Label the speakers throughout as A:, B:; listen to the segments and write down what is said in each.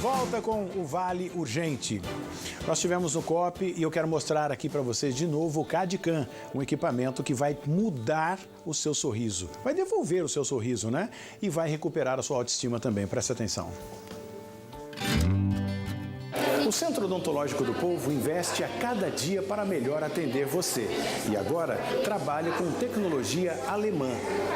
A: volta com o Vale Urgente. Nós estivemos no COP e eu quero mostrar aqui para vocês de novo o CAD/CAM, um equipamento que vai mudar o seu sorriso. Vai devolver o seu sorriso, né? E vai recuperar a sua autoestima também. Preste atenção. O Centro Odontológico do Povo investe a cada dia para melhor atender você. E agora trabalha com tecnologia alemã,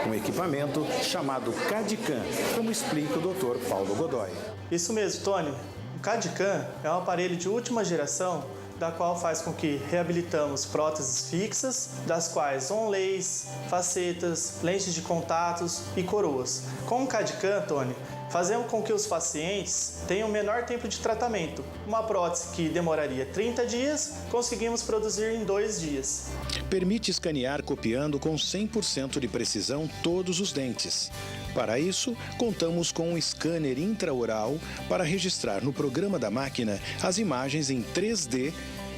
A: um equipamento chamado CAD/CAM, como explica o Dr. Paulo Godoy.
B: Isso mesmo, Tony. O CAD/CAM é um aparelho de última geração da qual faz com que reabilitamos próteses fixas, das quais onlays, facetas, lentes de contatos e coroas. Com o CAD/CAM, Tony, fazemos com que os pacientes tenham menor tempo de tratamento. Uma prótese que demoraria 30 dias, conseguimos produzir em 2 dias.
A: Permite escanear copiando com 100% de precisão todos os dentes. Para isso, contamos com um scanner intraoral para registrar no programa da máquina as imagens em 3D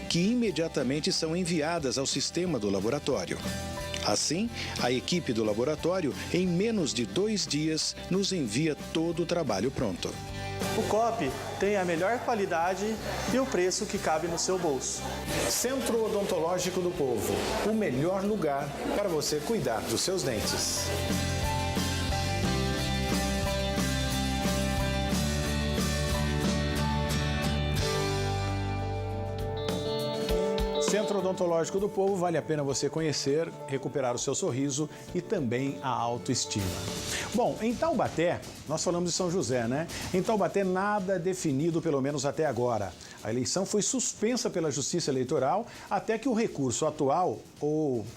A: que imediatamente são enviadas ao sistema do laboratório. Assim, a equipe do laboratório, em menos de 2 dias, nos envia todo o trabalho pronto.
B: O COP tem a melhor qualidade e o preço que cabe no seu bolso.
A: Centro Odontológico do Povo, o melhor lugar para você cuidar dos seus dentes. Centro Odontológico do Povo, vale a pena você conhecer, recuperar o seu sorriso e também a autoestima. Bom, em Taubaté, nós falamos de São José, né? Em Taubaté, nada definido, pelo menos até agora. A eleição foi suspensa pela Justiça Eleitoral até que o recurso atual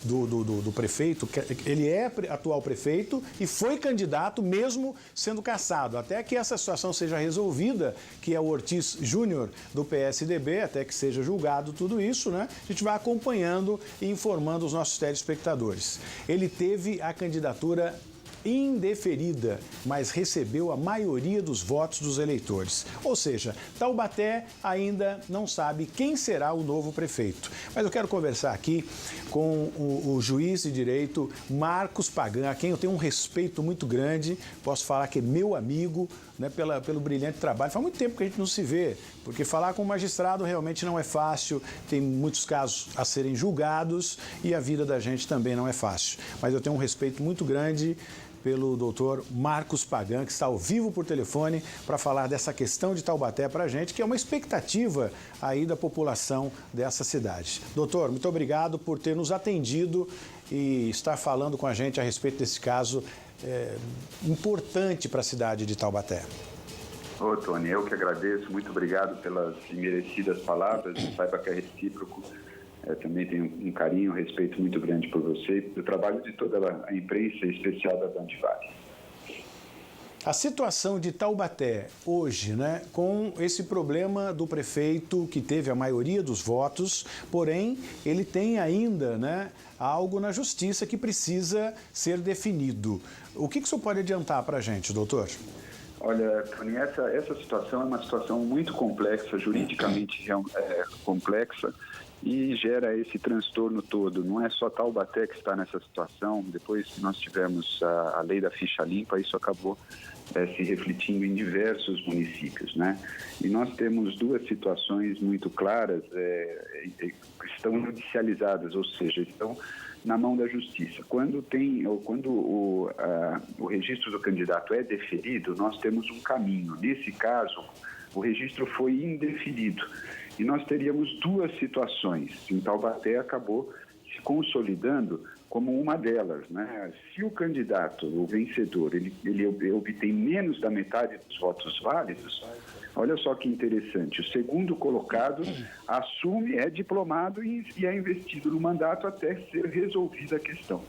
A: do prefeito, ele é atual prefeito e foi candidato mesmo sendo cassado. Até que essa situação seja resolvida, que é o Ortiz Júnior do PSDB, até que seja julgado tudo isso, né? A gente vai acompanhando e informando os nossos telespectadores. Ele teve a candidatura indeferida, mas recebeu a maioria dos votos dos eleitores. Ou seja, Taubaté ainda não sabe quem será o novo prefeito. Mas eu quero conversar aqui com o juiz de direito Marcos Pagan, a quem eu tenho um respeito muito grande, posso falar que é meu amigo, né, pelo brilhante trabalho. Faz muito tempo que a gente não se vê, porque falar com o magistrado realmente não é fácil, tem muitos casos a serem julgados e a vida da gente também não é fácil. Mas eu tenho um respeito muito grande pelo doutor Marcos Pagan, que está ao vivo por telefone para falar dessa questão de Taubaté para a gente, que é uma expectativa aí da população dessa cidade. Doutor, muito obrigado por ter nos atendido e estar falando com a gente a respeito desse caso importante para a cidade de Taubaté.
C: Ô, Tony, eu que agradeço, muito obrigado pelas merecidas palavras, saiba que é recíproco. Também tenho um carinho, um respeito muito grande por você e pelo trabalho de toda a imprensa, em especial da Band Vale.
A: A situação de Taubaté hoje, né, com esse problema do prefeito que teve a maioria dos votos, porém ele tem ainda, né, algo na justiça que precisa ser definido. O que o senhor pode adiantar para a gente, doutor?
C: Olha, Tony, essa situação é uma situação muito complexa, juridicamente complexa, e gera esse transtorno todo. Não é só Taubaté que está nessa situação. Depois que nós tivemos a lei da ficha limpa, isso acabou se refletindo em diversos municípios, né? E nós temos 2 situações muito claras, que estão judicializadas, ou seja, estão na mão da justiça. Quando o registro do candidato é deferido, nós temos um caminho. Nesse caso, o registro foi indeferido. E nós teríamos 2 situações. Em Taubaté acabou se consolidando como uma delas, né? Se o candidato, o vencedor, ele obtém menos da metade dos votos válidos, olha só que interessante, o segundo colocado assume, é diplomado e é investido no mandato até ser resolvida a questão.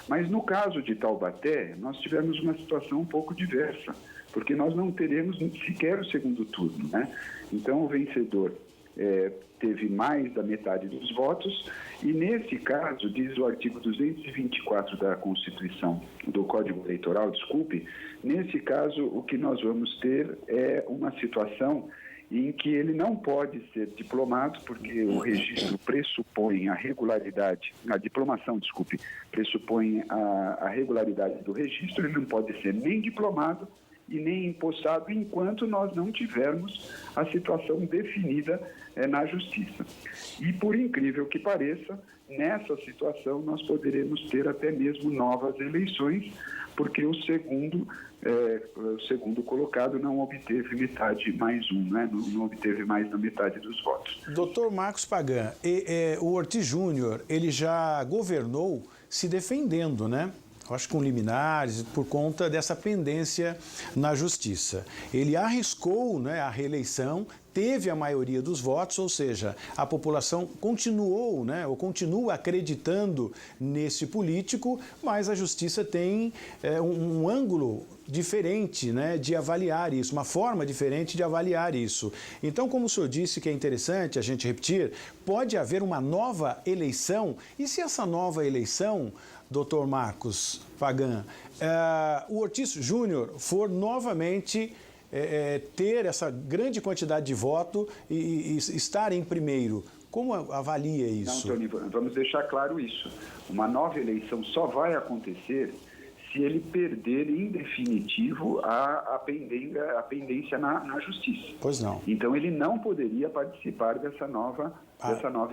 C: Mas no caso de Taubaté, nós tivemos uma situação um pouco diversa, porque nós não teremos sequer o segundo turno, né? Então o vencedor teve mais da metade dos votos e nesse caso, diz o artigo 224 da Constituição, do Código Eleitoral, nesse caso o que nós vamos ter é uma situação em que ele não pode ser diplomado, porque o registro pressupõe a regularidade, a diplomação, pressupõe a regularidade do registro, ele não pode ser nem diplomado e nem empossado enquanto nós não tivermos a situação definida na Justiça. E, por incrível que pareça, nessa situação nós poderemos ter até mesmo novas eleições, porque o segundo colocado não obteve metade mais um, né? Não obteve mais da metade dos votos.
A: Doutor Marcos Pagan, o Ortiz Júnior, ele já governou se defendendo, né? Eu acho que com liminares, por conta dessa pendência na Justiça. Ele arriscou, né, a reeleição, teve a maioria dos votos, ou seja, a população continuou, né, ou continua acreditando nesse político, mas a Justiça tem um ângulo diferente, né, de avaliar isso, uma forma diferente de avaliar isso. Então, como o senhor disse que é interessante a gente repetir, pode haver uma nova eleição, e se essa nova eleição, doutor Marcos Pagan, o Ortiz Júnior for novamente ter essa grande quantidade de voto e estar em primeiro, como avalia isso?
C: Não, Tony, vamos deixar claro isso. Uma nova eleição só vai acontecer se ele perder em definitivo a pendência na Justiça.
A: Pois não.
C: Então ele não poderia participar dessa nova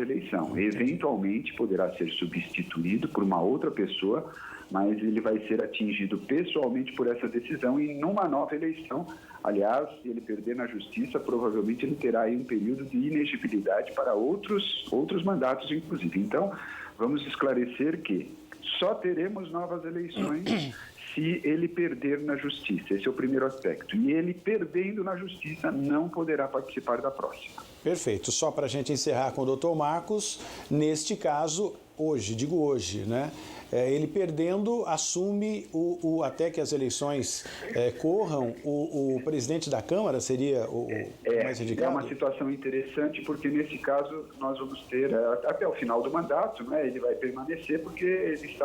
C: eleição. Eventualmente poderá ser substituído por uma outra pessoa, mas ele vai ser atingido pessoalmente por essa decisão e numa nova eleição, aliás, se ele perder na Justiça, provavelmente ele terá aí um período de inegibilidade para outros mandatos, inclusive. Então, vamos esclarecer que só teremos novas eleições se ele perder na Justiça. Esse é o primeiro aspecto. E ele, perdendo na Justiça, não poderá participar da próxima.
A: Perfeito. Só para a gente encerrar com o doutor Marcos, neste caso, hoje, né? Ele perdendo, assume, até que as eleições corram, o presidente da Câmara seria o mais indicado?
C: É uma situação interessante, porque nesse caso nós vamos ter, até o final do mandato, né, ele vai permanecer, porque ele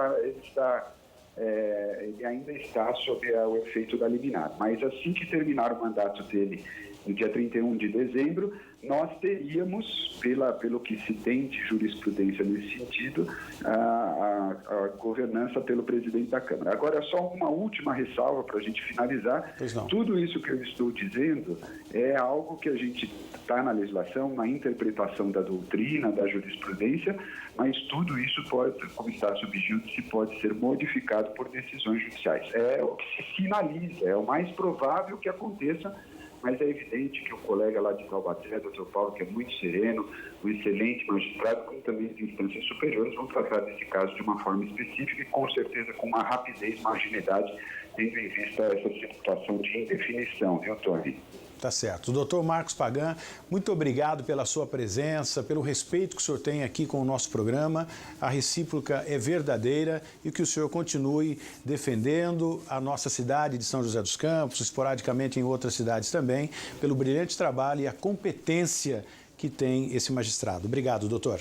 C: ainda está sob o efeito da liminar. Mas assim que terminar o mandato dele, no dia 31 de dezembro, nós teríamos, pelo que se tem de jurisprudência nesse sentido, a governança pelo presidente da Câmara. Agora, só uma última ressalva para a gente finalizar. Tudo isso que eu estou dizendo é algo que a gente está na legislação, na interpretação da doutrina, da jurisprudência, mas tudo isso pode, como está sob júdice, pode ser modificado por decisões judiciais. É o que se sinaliza, é o mais provável que aconteça, mas é evidente que o colega lá de Taubaté, doutor Paulo, que é muito sereno, um excelente magistrado, como também de instâncias superiores, vão tratar desse caso de uma forma específica e com certeza com uma rapidez, uma agilidade, tendo em vista essa situação de indefinição, viu, Tony?
A: Tá certo. Doutor Marcos Pagan, muito obrigado pela sua presença, pelo respeito que o senhor tem aqui com o nosso programa. A recíproca é verdadeira e que o senhor continue defendendo a nossa cidade de São José dos Campos, esporadicamente em outras cidades também, pelo brilhante trabalho e a competência que tem esse magistrado. Obrigado, doutor.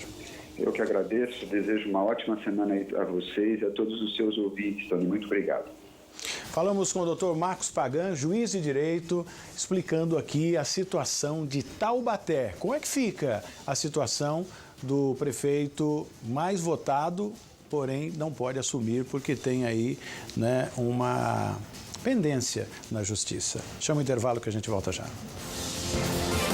C: Eu que agradeço, desejo uma ótima semana aí a vocês e a todos os seus ouvintes, Tony. Muito obrigado.
A: Falamos com o doutor Marcos Pagan, juiz de direito, explicando aqui a situação de Taubaté. Como é que fica a situação do prefeito mais votado, porém não pode assumir porque tem aí, né, uma pendência na Justiça. Chama o intervalo que a gente volta já.